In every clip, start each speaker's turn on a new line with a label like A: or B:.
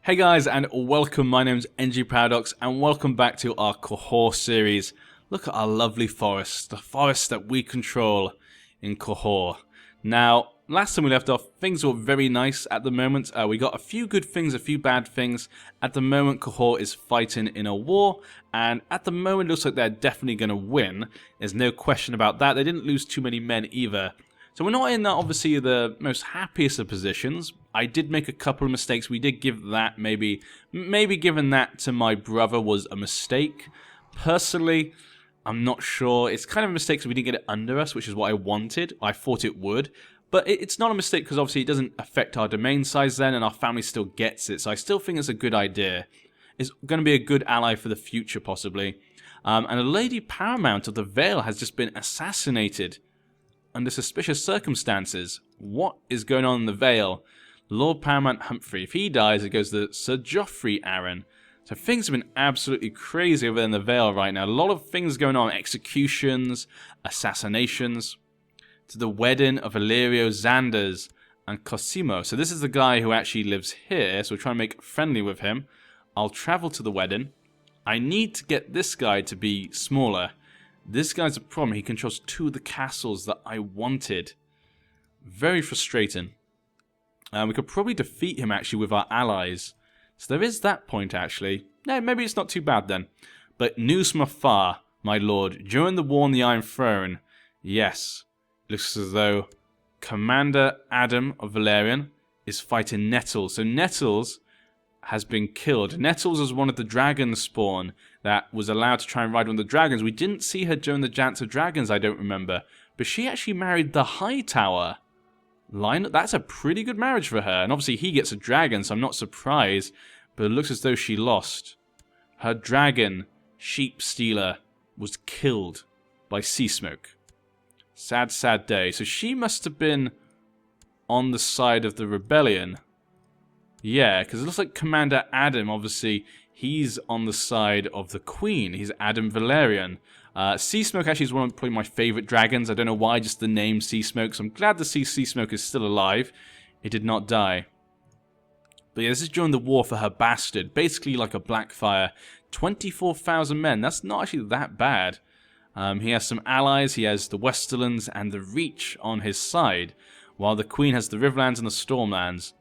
A: Hey guys, and welcome. My name's NG Paradox, and welcome back to our Qohor series. Look at our lovely forest, the forest that we control in Qohor. Now, last time we left off, things were very nice at the moment. We got a few good things, a few bad things. At the moment, Qohor is fighting in a war, and at the moment, it looks like they're definitely going to win. There's no question about that. They didn't lose too many men either. So we're not in, obviously, the most happiest of positions. I did make a couple of mistakes. We did give that, maybe giving that to my brother was a mistake. Personally, I'm not sure. It's kind of a mistake because we didn't get it under us, which is what I wanted. I thought it would. But it's not a mistake because obviously it doesn't affect our domain size then, and our family still gets it. So I still think it's a good idea. It's going to be a good ally for the future, possibly. And a lady paramount of the Vale has just been assassinated under suspicious circumstances. What is going on in the Vale? Lord Paramount Humphrey. If he dies, it goes to Sir Joffrey Arryn. So things have been absolutely crazy over in the Vale right now. A lot of things going on. Executions, assassinations. To the wedding of Illyrio Xanders and Cosimo. So this is the guy who actually lives here. So we're trying to make friendly with him. I'll travel to the wedding. I need to get this guy to be smaller. This guy's a problem. He controls two of the castles that I wanted. Very frustrating. We could probably defeat him, actually, with our allies. So there is that point, actually. No, maybe it's not too bad, then. But news from afar, my lord. During the war on the Iron Throne, yes, it looks as though Commander Adam of Valerian is fighting Nettles. So Nettles has been killed. Nettles was one of the dragon spawn that was allowed to try and ride one of the dragons. We didn't see her during the Dance of Dragons, I don't remember. But she actually married the Hightower. That's a pretty good marriage for her. And obviously he gets a dragon, so I'm not surprised. But it looks as though she lost. Her dragon, Sheep Stealer, was killed by Sea Smoke. Sad, sad day. So she must have been on the side of the rebellion. Yeah, because it looks like Commander Adam, obviously, he's on the side of the Queen. He's Adam Valerian. Sea Smoke actually is one of probably my favourite dragons. I don't know why, just the name Sea Smoke. So I'm glad to see Sea Smoke is still alive. He did not die. But yeah, this is during the war for her bastard. Basically like a Blackfire. 24,000 men. That's not actually that bad. He has some allies. He has the Westerlands and the Reach on his side. While the Queen has the Riverlands and the Stormlands.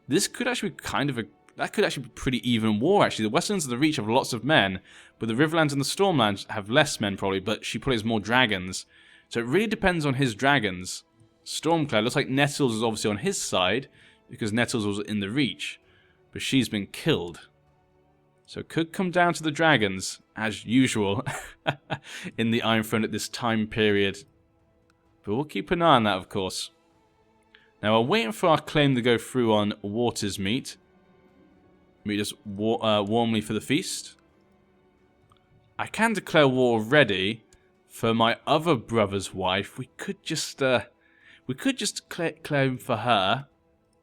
A: This could actually be that could actually be pretty even war, actually. The Westerlands and the Reach have lots of men, but the Riverlands and the Stormlands have less men, probably, but she probably has more dragons. So it really depends on his dragons. Stormcloud, looks like Nettles is obviously on his side, because Nettles was in the Reach, but she's been killed. So it could come down to the dragons, as usual, in the Iron Throne at this time period. But we'll keep an eye on that, of course. Now, we're waiting for our claim to go through on Water's Meet. Meet us warmly for the feast. I can declare war already for my other brother's wife. We could just claim for her,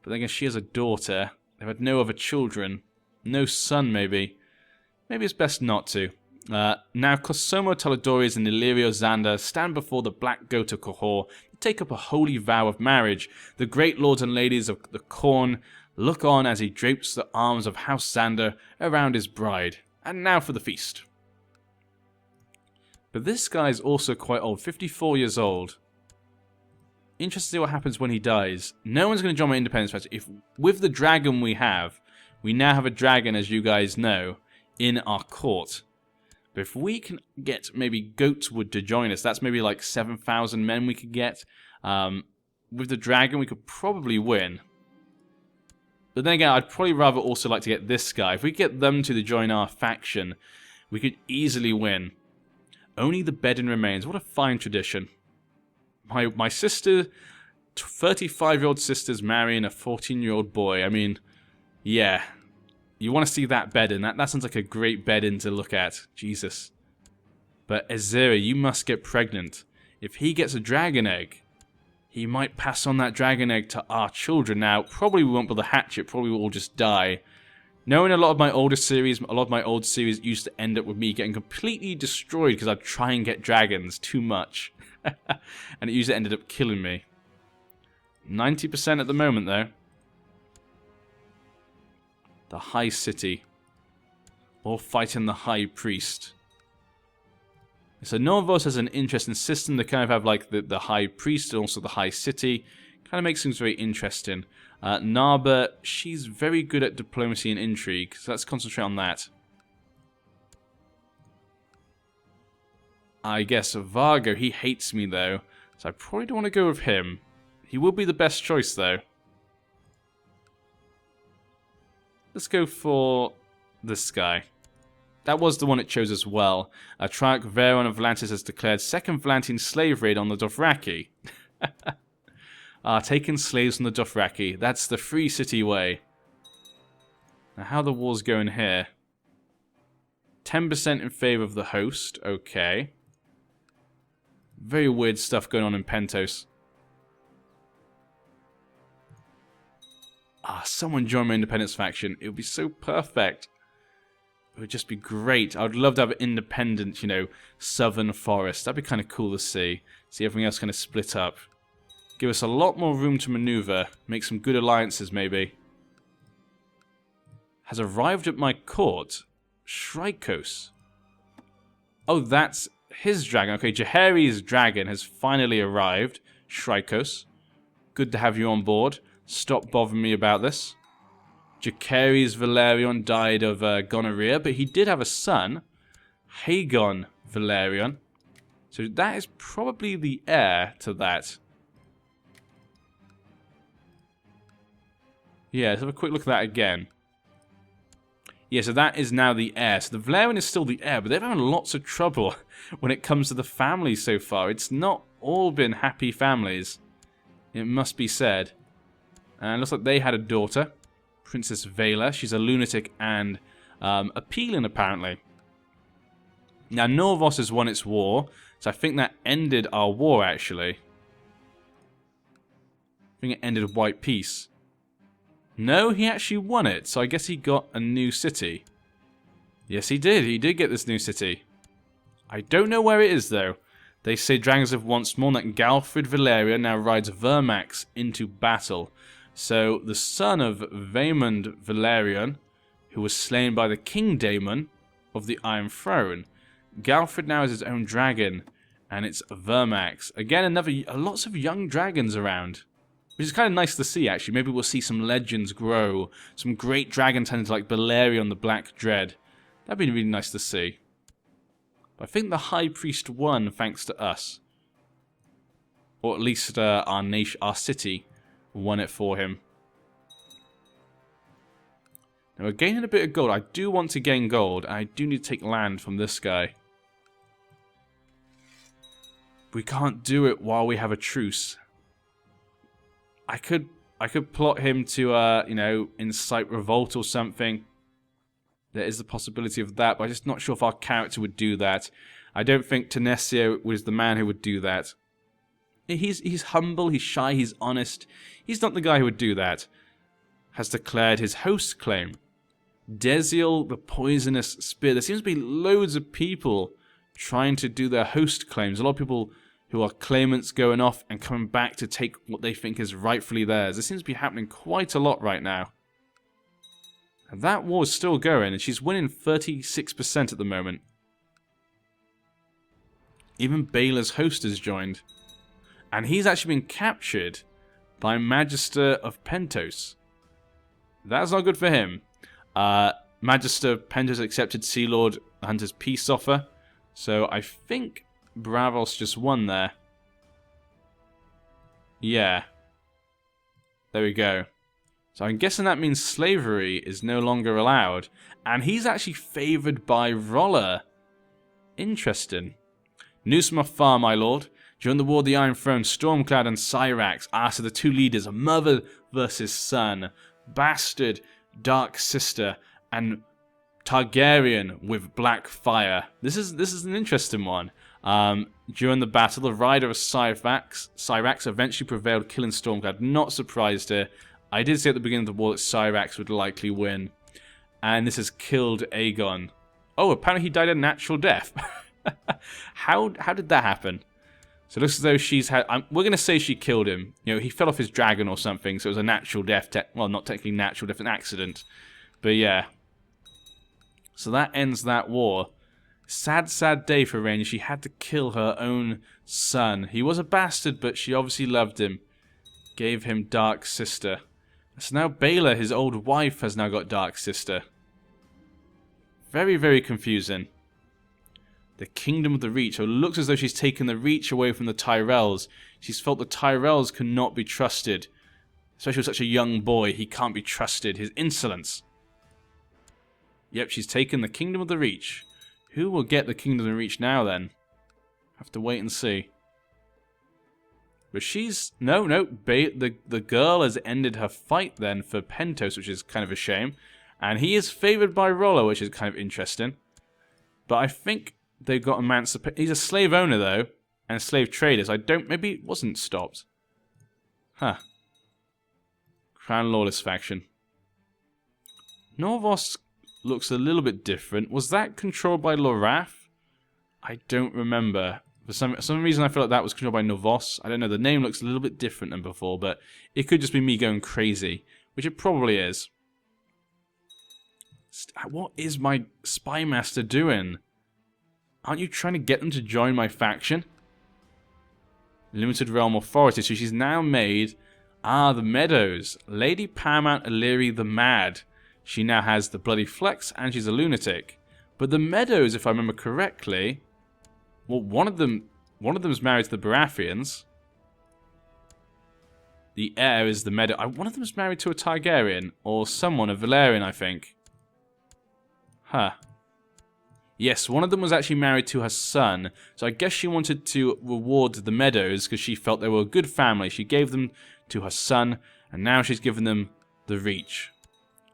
A: but then again, she has a daughter. They've had no other children, no son. Maybe it's best not to. Now, Cosimo Taladores and Illyrio Xander stand before the Black Goat of Qohor to take up a holy vow of marriage. The great lords and ladies of the Corn look on as he drapes the arms of House Xander around his bride. And now for the feast. But this guy's also quite old, 54 years old. Interesting to see what happens when he dies. No one's going to join my independence festival. If with the dragon we now have a dragon, as you guys know, in our court. But if we can get maybe Goatwood to join us, that's maybe like 7,000 men we could get. With the dragon, we could probably win. But then again, I'd probably rather also like to get this guy. If we get them to join our faction, we could easily win. Only the bedding remains. What a fine tradition. My sister, 35-year-old sister's marrying a 14-year-old boy. I mean, yeah. You want to see that bedding. That sounds like a great bedding to look at. Jesus. But Azera, you must get pregnant. If he gets a dragon egg, he might pass on that dragon egg to our children. Now, probably we won't be able to hatch it. Probably we'll all just die. Knowing a lot of my older series, a lot of my old series used to end up with me getting completely destroyed because I'd try and get dragons too much. And it usually ended up killing me. 90% at the moment, though. the High City. Or fighting the High Priest. So Norvos has an interesting system. They kind of have like the High Priest and also the High City. Kind of makes things very interesting. Narba, she's very good at diplomacy and intrigue, so let's concentrate on that. I guess Vargo, he hates me though, so I probably don't want to go with him. He will be the best choice though. Let's go for this guy. That was the one it chose as well. Triarch Varon of Volantis has declared second Volantian slave raid on the Dothraki. Taking slaves from the Dothraki. That's the free city way. Now how are the wars going here? 10% in favour of the host. Okay. Very weird stuff going on in Pentos. Someone join my independence faction. It would be so perfect. It would just be great. I would love to have an independent, you know, southern forest. That'd be kind of cool to see. See everything else kind of split up. Give us a lot more room to maneuver. Make some good alliances, maybe. Has arrived at my court. Shrikos. Oh, that's his dragon. Okay, Jaehaerys' dragon has finally arrived. Shrikos. Good to have you on board. Stop bothering me about this. Jacaerys Valerion died of gonorrhea, but he did have a son, Hagon Valerion. So that is probably the heir to that. Yeah, let's have a quick look at that again. Yeah, so that is now the heir. So the Valerion is still the heir, but they've had lots of trouble when it comes to the families so far. It's not all been happy families, it must be said. And it looks like they had a daughter. Princess Vela. She's a lunatic and appealing, apparently. Now, Norvos has won its war, so I think that ended our war, actually. I think it ended White Peace. No, he actually won it, so I guess he got a new city. Yes, he did. He did get this new city. I don't know where it is, though. They say dragons have once more that Galfrid Valeria now rides Vermax into battle. So, the son of Vaemond Valerion, who was slain by the King Daemon of the Iron Throne. Galfrid now has his own dragon, and it's Vermax. Again, lots of young dragons around, which is kind of nice to see, actually. Maybe we'll see some legends grow, some great dragon hunters like Balerion the Black Dread. That'd be really nice to see. But I think the High Priest won thanks to us. Or at least our city won it for him. Now we're gaining a bit of gold. I do want to gain gold, and I do need to take land from this guy. We can't do it while we have a truce. I could plot him to you know, incite revolt or something. There is the possibility of that, but I'm just not sure if our character would do that. I don't think Tenesio was the man who would do that. He's humble, he's shy, he's honest. He's not the guy who would do that. Has declared his host claim. Desiel, the poisonous spear. There seems to be loads of people trying to do their host claims. A lot of people who are claimants going off and coming back to take what they think is rightfully theirs. This seems to be happening quite a lot right now. And that war is still going, and she's winning 36% at the moment. Even Baela's host has joined. And he's actually been captured by Magister of Pentos. That's not good for him. Magister of Pentos accepted Sea Lord Hunter's peace offer. So I think Bravos just won there. Yeah. There we go. So I'm guessing that means slavery is no longer allowed. And he's actually favoured by Roller. Interesting. News from afar, my lord. During the War of the Iron Throne, Stormcloud and Syrax asked the two leaders, mother versus son, bastard, dark sister, and Targaryen with black fire. This is an interesting one. During the battle, the rider of Syrax eventually prevailed, killing Stormcloud. Not surprised here. I did say at the beginning of the war that Syrax would likely win. And this has killed Aegon. Oh, apparently he died a natural death. How did that happen? So it looks as though she's had... we're going to say she killed him. You know, he fell off his dragon or something, so it was a natural death. Well, not technically natural death, an accident. But yeah. So that ends that war. Sad, sad day for Rhaenys. She had to kill her own son. He was a bastard, but she obviously loved him. Gave him Dark Sister. So now Baela, his old wife, has now got Dark Sister. Very, very confusing. The Kingdom of the Reach. It looks as though she's taken the Reach away from the Tyrells. She's felt the Tyrells cannot be trusted. Especially with such a young boy. He can't be trusted. His insolence. Yep, she's taken the Kingdom of the Reach. Who will get the Kingdom of the Reach now, then? Have to wait and see. But she's... No. The girl has ended her fight, then, for Pentos, which is kind of a shame. And he is favoured by Rollo, which is kind of interesting. But I think they got emancipated. He's a slave owner, though. And slave traders. Maybe it wasn't stopped. Huh. Crown Lawless faction. Norvos looks a little bit different. Was that controlled by Lorath? I don't remember. For some reason I feel like that was controlled by Norvos. I don't know. The name looks a little bit different than before, but it could just be me going crazy. Which it probably is. What is my spy master doing? Aren't you trying to get them to join my faction? Limited Realm Authority. So she's now made... the Meadows. Lady Paramount Illyri the Mad. She now has the Bloody Flex, and she's a lunatic. But the Meadows, if I remember correctly... Well, one of them's married to the Baratheons. The heir is the Meadow. One of them's married to a Targaryen, or someone, a Valyrian, I think. Huh. Yes, one of them was actually married to her son, so I guess she wanted to reward the Meadows because she felt they were a good family. She gave them to her son, and now she's given them the Reach.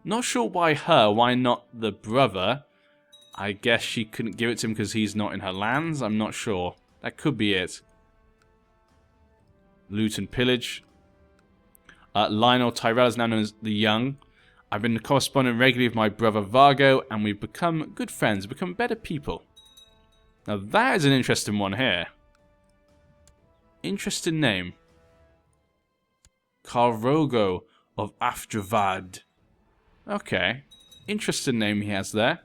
A: Not sure why her, why not the brother? I guess she couldn't give it to him because he's not in her lands, I'm not sure. That could be it. Loot and pillage. Lionel Tyrell is now known as the Young. I've been corresponding regularly with my brother Vargo, and we've become good friends, become better people. Now that is an interesting one here. Interesting name. Carrogo of Afdravad. Okay. Interesting name he has there.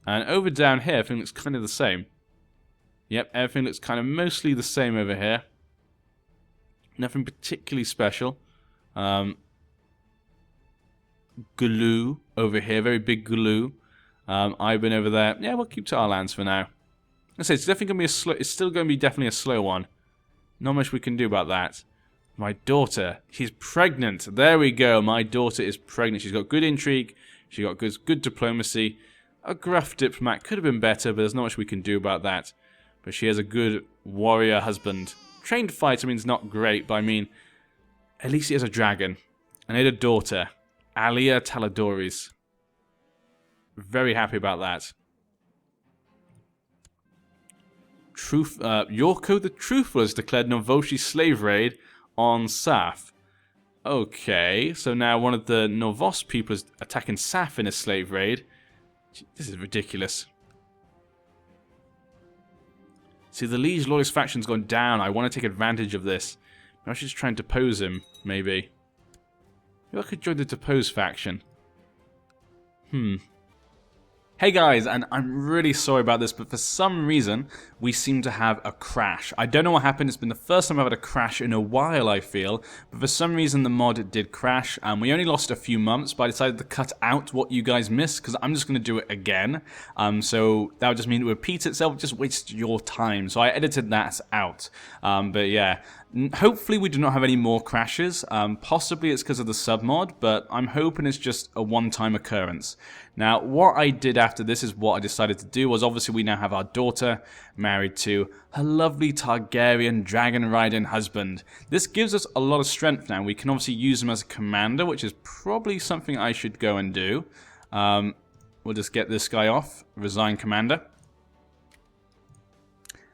A: And over down here, everything looks kind of the same. Yep, everything looks kind of mostly the same over here. Nothing particularly special. Glue over here, very big glue. I've been over there. Yeah, we'll keep to our lands for now. I say it's definitely gonna be a slow. It's still gonna be definitely a slow one. Not much we can do about that. My daughter, she's pregnant. There we go. My daughter is pregnant. She's got good intrigue. She got good diplomacy. A gruff diplomat could have been better, but there's not much we can do about that. But she has a good warrior husband. Trained fighter means not great, but I mean, at least he has a dragon. And he had a daughter, Alia Taladoris. Very happy about that. Yorko the Truthful has declared Novoshi slave raid on Saf. Okay, so now one of the Novos people is attacking Saf in a slave raid. This is ridiculous. See, the Liege Loyalist faction's gone down. I want to take advantage of this. I should just try and depose him, maybe. Maybe I could join the depose faction. Hey guys, and I'm really sorry about this, but for some reason, we seem to have a crash. I don't know what happened. It's been the first time I've had a crash in a while, I feel. But for some reason, the mod did crash. We only lost a few months, but I decided to cut out what you guys missed, because I'm just going to do it again. So that would just mean it would repeat itself, just waste your time. So I edited that out. But yeah. Hopefully we do not have any more crashes. Possibly it's because of the submod, but I'm hoping it's just a one-time occurrence. Now, what I did after this is what I decided to do was obviously we now have our daughter married to her lovely Targaryen dragon-riding husband. This gives us a lot of strength now. We can obviously use him as a commander, which is probably something I should go and do. We'll just get this guy off. Resign commander.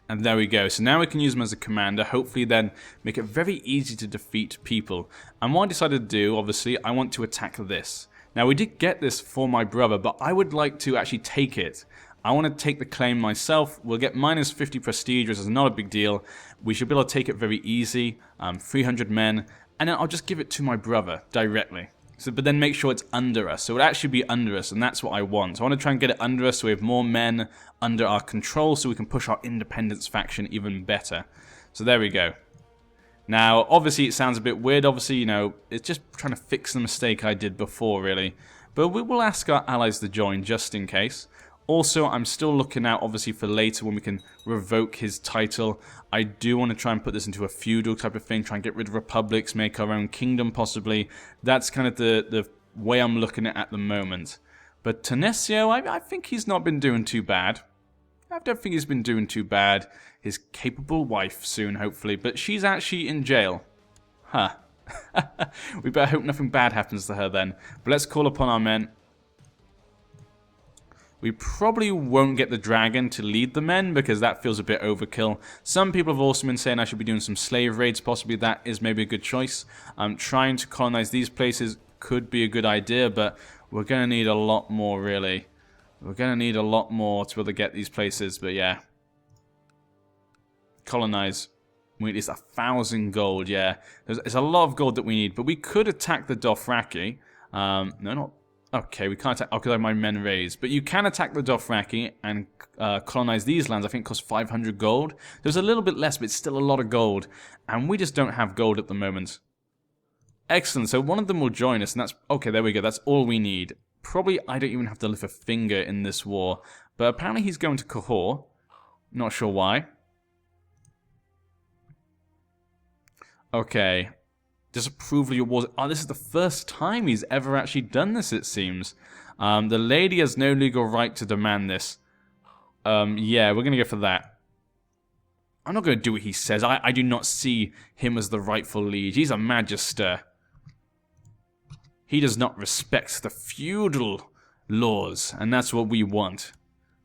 A: And there we go. So now we can use him as a commander, hopefully then make it very easy to defeat people. And what I decided to do, obviously, I want to attack this. Now we did get this for my brother, but I would like to actually take it. I want to take the claim myself. We'll get minus 50 prestige, which is not a big deal. We should be able to take it very easy, 300 men, and then I'll just give it to my brother directly. So, but then make sure it's under us. So it would actually be under us, and that's what I want. So I want to try and get it under us so we have more men under our control so we can push our independence faction even better. So there we go. Now, obviously it sounds a bit weird. Obviously, you know, it's just trying to fix the mistake I did before, really. But we will ask our allies to join just in case. Also, I'm still looking out, obviously, for later when we can revoke his title. I do want to try and put this into a feudal type of thing, try and get rid of republics, make our own kingdom, possibly. That's kind of the way I'm looking at the moment. But Tanesio, I think he's not been doing too bad. I don't think he's been doing too bad. His capable wife soon, hopefully. But she's actually in jail. Huh. We better hope nothing bad happens to her then. But let's call upon our men. We probably won't get the dragon to lead the men because that feels a bit overkill. Some people have also been saying I should be doing some slave raids. Possibly that is maybe a good choice. Trying to colonize these places could be a good idea, but we're going to need a lot more, really. We're going to need a lot more to be able to get these places, but yeah. Colonize. We need at least 1,000 gold, yeah. There's a lot of gold that we need, but we could attack the Dothraki. No, not... Okay, we can't attack... Oh, because I have my men raised. But you can attack the Dothraki and colonize these lands. I think it costs 500 gold. There's a little bit less, but it's still a lot of gold. And we just don't have gold at the moment. Excellent, so one of them will join us, and that's... Okay, there we go, that's all we need. Probably I don't even have to lift a finger in this war. But apparently he's going to Qohor. Not sure why. Okay. Disapproval of your wars. Oh, this is the first time he's ever actually done this, it seems. The lady has no legal right to demand this. Yeah, we're going to go for that. I'm not going to do what he says. I do not see him as the rightful liege. He's a magister. He does not respect the feudal laws, and that's what we want.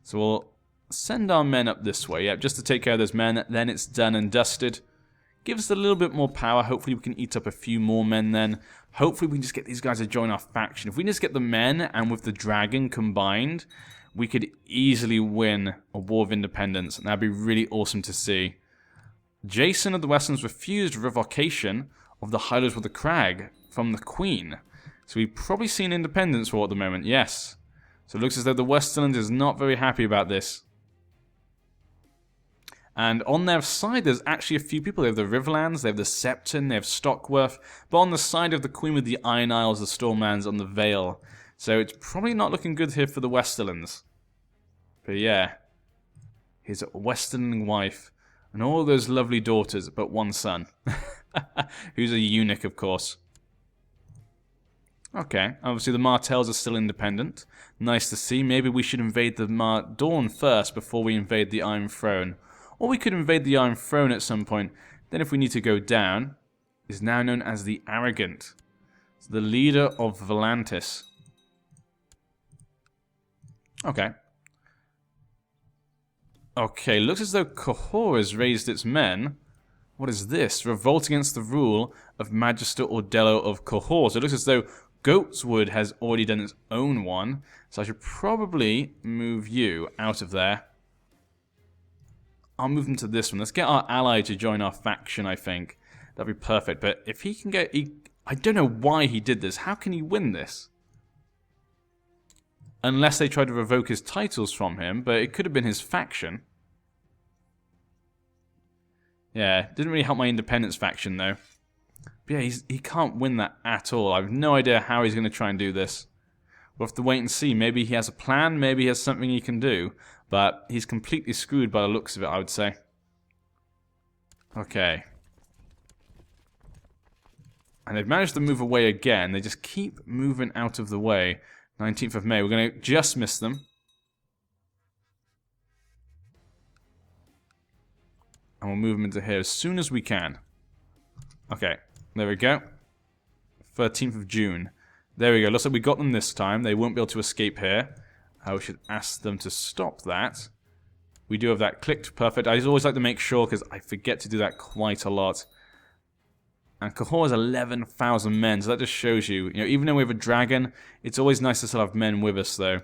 A: So we'll send our men up this way, yeah, just to take care of those men. Then it's done and dusted. Give us a little bit more power. Hopefully we can eat up a few more men then. Hopefully we can just get these guys to join our faction. If we can just get the men and with the dragon combined, we could easily win a war of independence. And that'd be really awesome to see. Jason of the Westerns refused revocation of the Highlands with the Crag from the Queen. So we've probably seen independence war at the moment, yes. So it looks as though the Westerland is not very happy about this. And on their side, there's actually a few people. They have the Riverlands, they have the Septon, they have Stockworth. But on the side of the Queen with the Iron Isles, the Stormlands on the Vale. So it's probably not looking good here for the Westerlands. But yeah. His Westerling wife. And all those lovely daughters, but one son. Who's a eunuch, of course. Okay, obviously the Martells are still independent. Nice to see. Maybe we should invade the Dawn first before we invade the Iron Throne. Or we could invade the Iron Throne at some point. Then if we need to go down, is now known as the Arrogant. It's the leader of Volantis. Okay. Okay, looks as though Qohor has raised its men. What is this? Revolt against the rule of Magister Ordello of Qohor. So it looks as though Goatswood has already done its own one. So I should probably move you out of there. I'll move them to this one. Let's get our ally to join our faction, I think. That'd be perfect. But if he can get... I don't know why he did this. How can he win this? Unless they tried to revoke his titles from him, but it could have been his faction. Yeah, didn't really help my independence faction, though. But yeah, he can't win that at all. I have no idea how he's going to try and do this. We'll have to wait and see. Maybe he has a plan, maybe he has something he can do. But he's completely screwed by the looks of it, I would say. Okay. And they've managed to move away again. They just keep moving out of the way. 19th of May. We're going to just miss them. And we'll move them into here as soon as we can. Okay. There we go. 13th of June. There we go. Looks like we got them this time. They won't be able to escape here. We should ask them to stop that. We do have that clicked. Perfect. I always like to make sure because I forget to do that quite a lot. And Qohor has 11,000 men, so that just shows you, even though we have a dragon, it's always nice to still have men with us, though.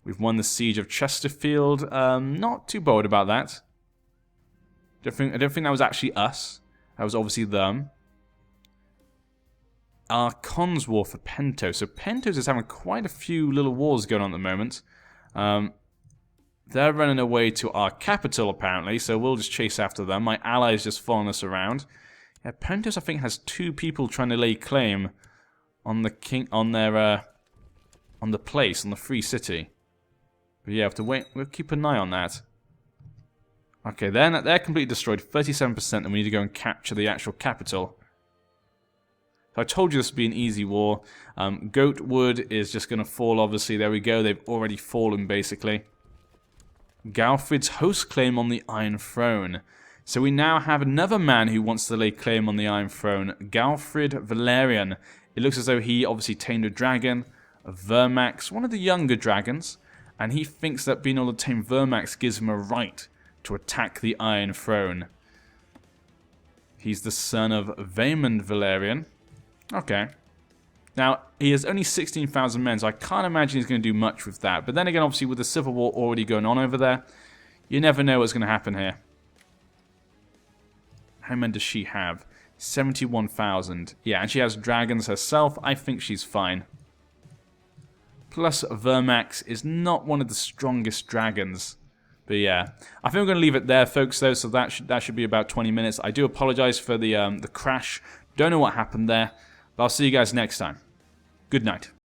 A: We've won the siege of Chesterfield. Not too bothered about that. I don't think that was actually us. That was obviously them. our cons war for Pentos. So Pentos is having quite a few little wars going on at the moment. They're running away to our capital, apparently, so we'll just chase after them. My allies just following us around. Yeah, Pentos, I think, has 2 people trying to lay claim on the on the place, on the free city. But yeah, have to wait. We'll keep an eye on that. Okay, they're completely destroyed, 37%, and we need to go and capture the actual capital. So I told you this would be an easy war. Goatwood is just going to fall, obviously. There we go. They've already fallen, basically. Galfrid's host claim on the Iron Throne. So we now have another man who wants to lay claim on the Iron Throne. Galfrid Valerian. It looks as though he obviously tamed a dragon. Vermax, one of the younger dragons. And he thinks that being able to tame Vermax gives him a right to attack the Iron Throne. He's the son of Vaemond Valerian. Okay. Now, he has only 16,000 men, so I can't imagine he's going to do much with that. But then again, obviously, with the Civil War already going on over there, you never know what's going to happen here. How many men does she have? 71,000. Yeah, and she has dragons herself. I think she's fine. Plus, Vermax is not one of the strongest dragons. But yeah, I think we're going to leave it there, folks, though, so that should be about 20 minutes. I do apologize for the crash. Don't know what happened there, but I'll see you guys next time. Good night.